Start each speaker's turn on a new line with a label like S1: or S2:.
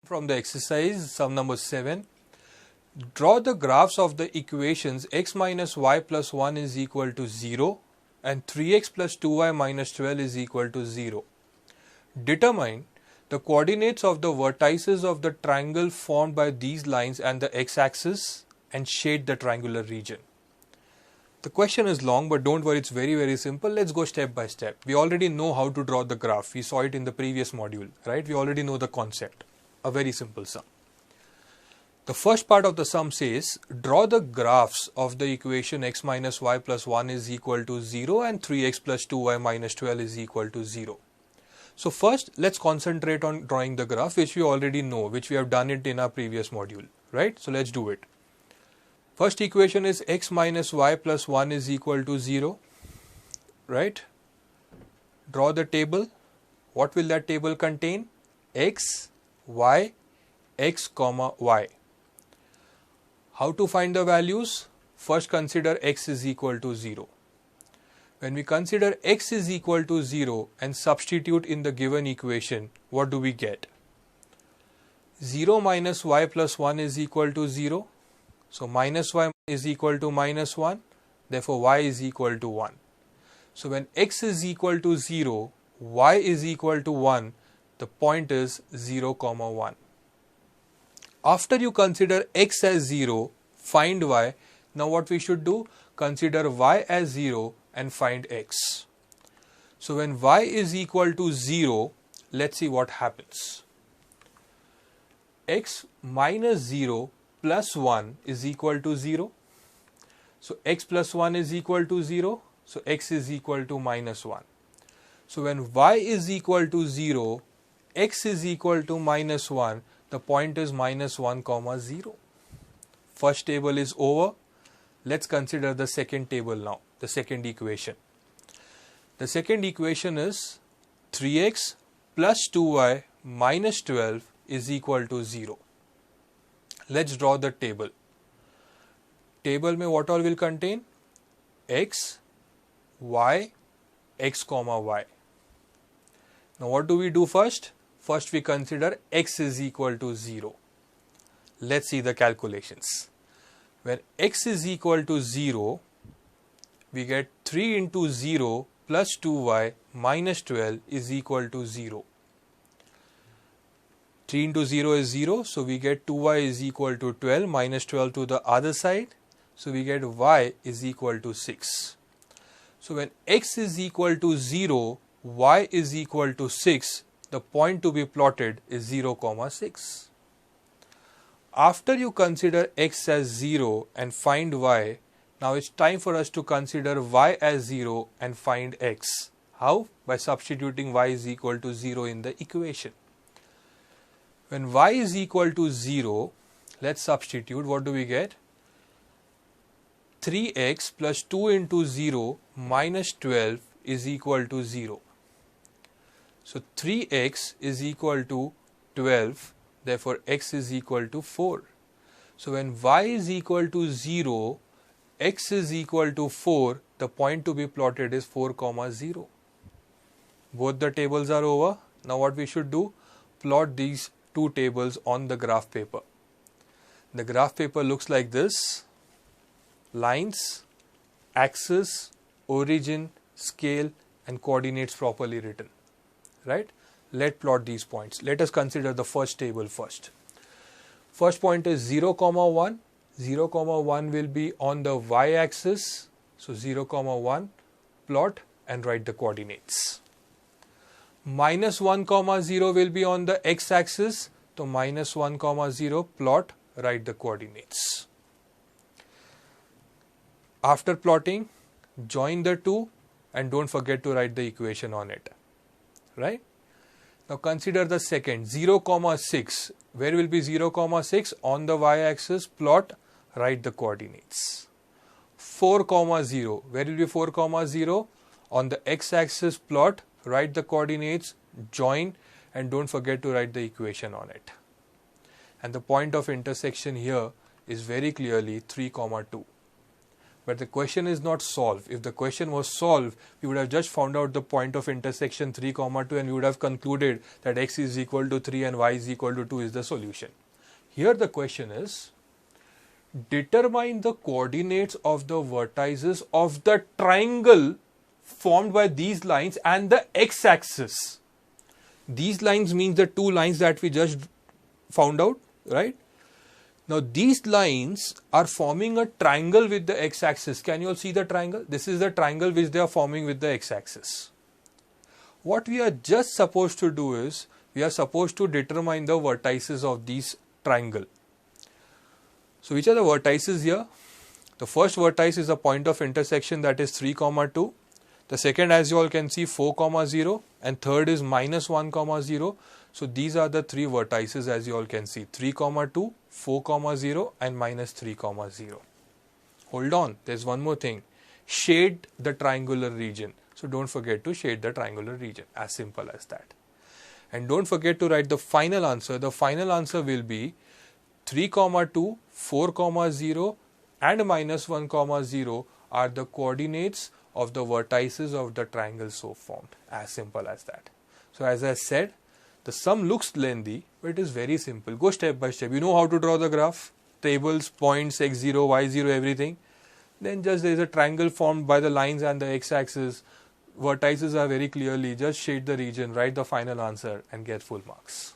S1: From the exercise, sum number 7, draw the graphs of the equations x minus y plus 1 is equal to 0 and 3x plus 2y minus 12 is equal to 0. Determine the coordinates of the vertices of the triangle formed by these lines and the x-axis and shade the triangular region. The question is long, but don't worry, it's very simple. Let's go step by step. We already know how to draw the graph. We saw it in the previous module, right? We already know the concept. A very simple sum. The first part of the sum says, draw the graphs of the equation x minus y plus 1 is equal to 0 and 3x plus 2y minus 12 is equal to 0. So first, let's concentrate on drawing the graph, which we already know, which we have done it in our previous module, right? So let's do it. First equation is x minus y plus 1 is equal to 0, right? Draw the table. What will that table contain? X, y, x, comma, y. How to find the values? First consider x is equal to 0. When we consider x is equal to 0 and substitute in the given equation, what do we get? 0 minus y plus 1 is equal to 0. So minus y is equal to minus 1. Therefore y is equal to 1. So when x is equal to 0, y is equal to 1, the point is 0, 1. After you consider x as 0, find y. Now what we should do? Consider y as 0 and find x. So when y is equal to 0, let's see what happens. X minus 0 plus 1 is equal to 0. So x plus 1 is equal to 0. So x is equal to minus 1. So when y is equal to 0, x is equal to minus 1, the point is minus 1, 0. First table is over. Let's consider the second table now, the second equation. The second equation is 3x plus 2y minus 12 is equal to 0. Let's draw the table. Table mein what all will contain? X, y, x, y. Now what do we do first? First we consider x is equal to 0. Let's see the calculations. When x is equal to 0, we get 3 into 0 plus 2y minus 12 is equal to 0. 3 into 0 is 0, so we get 2y is equal to 12 minus 12 to the other side. So we get y is equal to 6. So when x is equal to 0, y is equal to 6, the point to be plotted is 0, 6. After you consider x as 0 and find y, now it's time for us to consider y as 0 and find x. How? By substituting y is equal to 0 in the equation. When y is equal to 0, let's substitute. What do we get? 3x plus 2 into 0 minus 12 is equal to 0. So 3x is equal to 12, therefore x is equal to 4. So when y is equal to 0, x is equal to 4, the point to be plotted is 4, 0. Both the tables are over. Now what we should do? Plot these two tables on the graph paper. The graph paper looks like this. Lines, axis, origin, scale and coordinates properly written. Right? Let's plot these points. Let us consider the first table first. First point is 0, 1. 0, 1 will be on the y-axis. So 0, 1, plot and write the coordinates. Minus 1, 0 will be on the x-axis. So minus 1, 0, plot, write the coordinates. After plotting, join the two and don't forget to write the equation on it. Right? Now consider the second, 0, 6. Where will be 0, 6? On the y-axis, plot, write the coordinates. 4, 0. Where will be 4, 0? On the x-axis, plot, write the coordinates, join and don't forget to write the equation on it. And the point of intersection here is very clearly 3, 2. But the question is not solved. If the question was solved, we would have just found out the point of intersection 3, 2 and we would have concluded that x is equal to 3 and y is equal to 2 is the solution. Here the question is, determine the coordinates of the vertices of the triangle formed by these lines and the x-axis. These lines means the two lines that we just found out, right? Now these lines are forming a triangle with the x-axis. Can you all see the triangle? This is the triangle which they are forming with the x-axis. What we are just supposed to do is, we are supposed to determine the vertices of these triangle. So which are the vertices here? The first vertex is a point of intersection, that is 3, 2. The second, as you all can see, 4, 0, and third is minus 1, 0. So these are the three vertices, as you all can see, 3, 2, 4, 0 and minus 3, 0. Hold on, there's one more thing. Shade the triangular region. So don't forget to shade the triangular region, as simple as that. And don't forget to write the final answer. The final answer will be 3, 2, 4, 0 and minus 1, 0 are the coordinates of the vertices of the triangle so formed. As simple as that. So as I said, the sum looks lengthy, but it is very simple. Go step by step. You know how to draw the graph, tables, points, x0, y0, everything. Then just there is a triangle formed by the lines and the x-axis. Vertices are very clearly, just shade the region, write the final answer and get full marks.